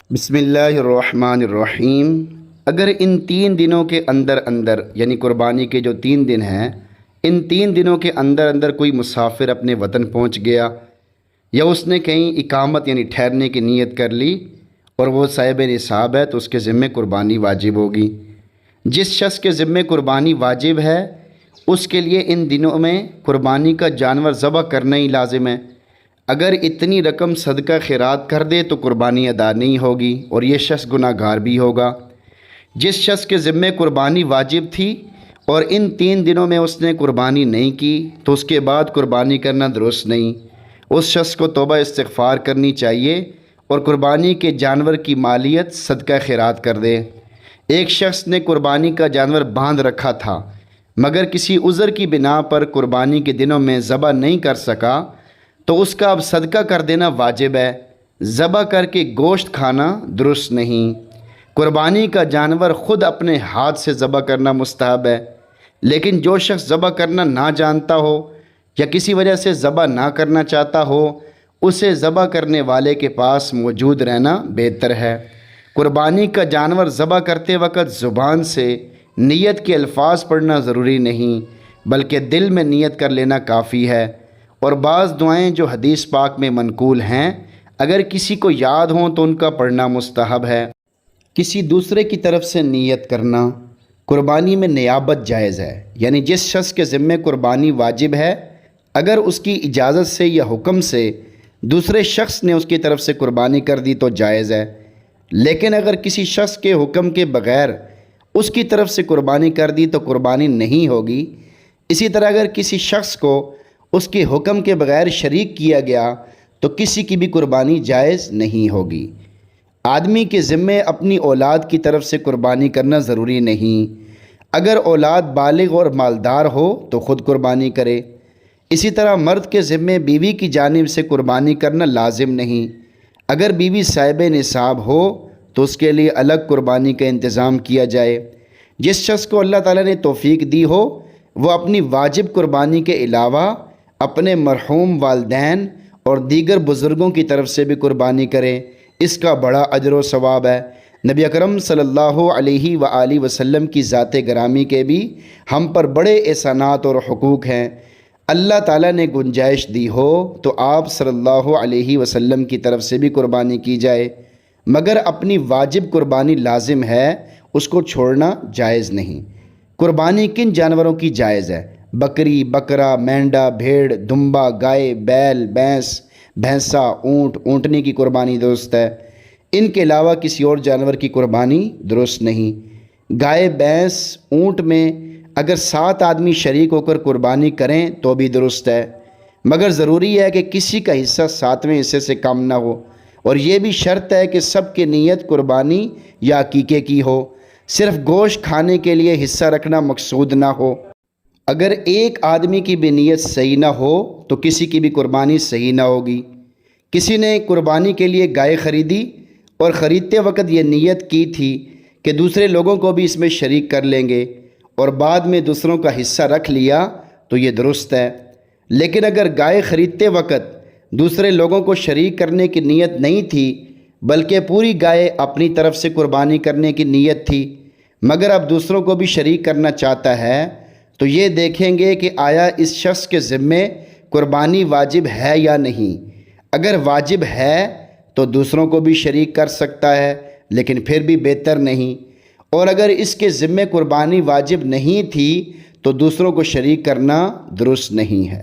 بسم اللہ الرحمن الرحیم۔ اگر ان 3 دنوں کے اندر یعنی قربانی کے جو 3 دن ہیں، ان 3 دنوں کے اندر کوئی مسافر اپنے وطن پہنچ گیا یا اس نے کہیں اقامت یعنی ٹھہرنے کی نیت کر لی اور وہ صاحب نصاب ہے تو اس کے ذمے قربانی واجب ہوگی۔ جس شخص کے ذمے قربانی واجب ہے اس کے لیے ان دنوں میں قربانی کا جانور ذبح کرنا ہی لازم ہے۔ اگر اتنی رقم صدقہ خیرات کر دے تو قربانی ادا نہیں ہوگی اور یہ شخص گناہ گار بھی ہوگا۔ جس شخص کے ذمے قربانی واجب تھی اور ان 3 دنوں میں اس نے قربانی نہیں کی تو اس کے بعد قربانی کرنا درست نہیں۔ اس شخص کو توبہ استغفار کرنی چاہیے اور قربانی کے جانور کی مالیت صدقہ خیرات کر دے۔ ایک شخص نے قربانی کا جانور باندھ رکھا تھا مگر کسی عذر کی بنا پر قربانی کے دنوں میں ذبح نہیں کر سکا تو اس کا اب صدقہ کر دینا واجب ہے۔ ذبح کر کے گوشت کھانا درست نہیں۔ قربانی کا جانور خود اپنے ہاتھ سے ذبح کرنا مستحب ہے، لیکن جو شخص ذبح کرنا نہ جانتا ہو یا کسی وجہ سے ذبح نہ کرنا چاہتا ہو اسے ذبح کرنے والے کے پاس موجود رہنا بہتر ہے۔ قربانی کا جانور ذبح کرتے وقت زبان سے نیت کے الفاظ پڑھنا ضروری نہیں بلکہ دل میں نیت کر لینا کافی ہے، اور بعض دعائیں جو حدیث پاک میں منقول ہیں اگر کسی کو یاد ہوں تو ان کا پڑھنا مستحب ہے۔ کسی دوسرے کی طرف سے نیت کرنا قربانی میں نیابت جائز ہے، یعنی جس شخص کے ذمے قربانی واجب ہے اگر اس کی اجازت سے یا حکم سے دوسرے شخص نے اس کی طرف سے قربانی کر دی تو جائز ہے، لیکن اگر کسی شخص کے حکم کے بغیر اس کی طرف سے قربانی کر دی تو قربانی نہیں ہوگی۔ اسی طرح اگر کسی شخص کو اس کے حکم کے بغیر شریک کیا گیا تو کسی کی بھی قربانی جائز نہیں ہوگی۔ آدمی کے ذمے اپنی اولاد کی طرف سے قربانی کرنا ضروری نہیں۔ اگر اولاد بالغ اور مالدار ہو تو خود قربانی کرے۔ اسی طرح مرد کے ذمے بیوی کی جانب سے قربانی کرنا لازم نہیں۔ اگر بیوی صاحب نصاب ہو تو اس کے لیے الگ قربانی کا انتظام کیا جائے۔ جس شخص کو اللہ تعالیٰ نے توفیق دی ہو وہ اپنی واجب قربانی کے علاوہ اپنے مرحوم والدین اور دیگر بزرگوں کی طرف سے بھی قربانی کرے، اس کا بڑا اجر و ثواب ہے۔ نبی اکرم صلی اللہ علیہ وآلہ وسلم کی ذات گرامی کے بھی ہم پر بڑے احسانات اور حقوق ہیں۔ اللہ تعالیٰ نے گنجائش دی ہو تو آپ صلی اللہ علیہ وسلم کی طرف سے بھی قربانی کی جائے، مگر اپنی واجب قربانی لازم ہے، اس کو چھوڑنا جائز نہیں۔ قربانی کن جانوروں کی جائز ہے؟ بکری، بکرا، مینڈا، بھیڑ، دمبا، گائے، بیل، بھینس، بھینسا، اونٹ، اونٹنی کی قربانی درست ہے۔ ان کے علاوہ کسی اور جانور کی قربانی درست نہیں۔ گائے، بھینس، اونٹ میں اگر 7 آدمی شریک ہو کر قربانی کریں تو بھی درست ہے، مگر ضروری ہے کہ کسی کا حصہ 7ویں حصے سے کم نہ ہو، اور یہ بھی شرط ہے کہ سب کی نیت قربانی یا عقیقے کی ہو، صرف گوشت کھانے کے لیے حصہ رکھنا مقصود نہ ہو۔ اگر ایک آدمی کی بھی نیت صحیح نہ ہو تو کسی کی بھی قربانی صحیح نہ ہوگی۔ کسی نے قربانی کے لیے گائے خریدی اور خریدتے وقت یہ نیت کی تھی کہ دوسرے لوگوں کو بھی اس میں شریک کر لیں گے اور بعد میں دوسروں کا حصہ رکھ لیا تو یہ درست ہے، لیکن اگر گائے خریدتے وقت دوسرے لوگوں کو شریک کرنے کی نیت نہیں تھی بلکہ پوری گائے اپنی طرف سے قربانی کرنے کی نیت تھی مگر اب دوسروں کو بھی شریک کرنا چاہتا ہے تو یہ دیکھیں گے کہ آیا اس شخص کے ذمے قربانی واجب ہے یا نہیں۔ اگر واجب ہے تو دوسروں کو بھی شریک کر سکتا ہے لیکن پھر بھی بہتر نہیں، اور اگر اس کے ذمے قربانی واجب نہیں تھی تو دوسروں کو شریک کرنا درست نہیں ہے۔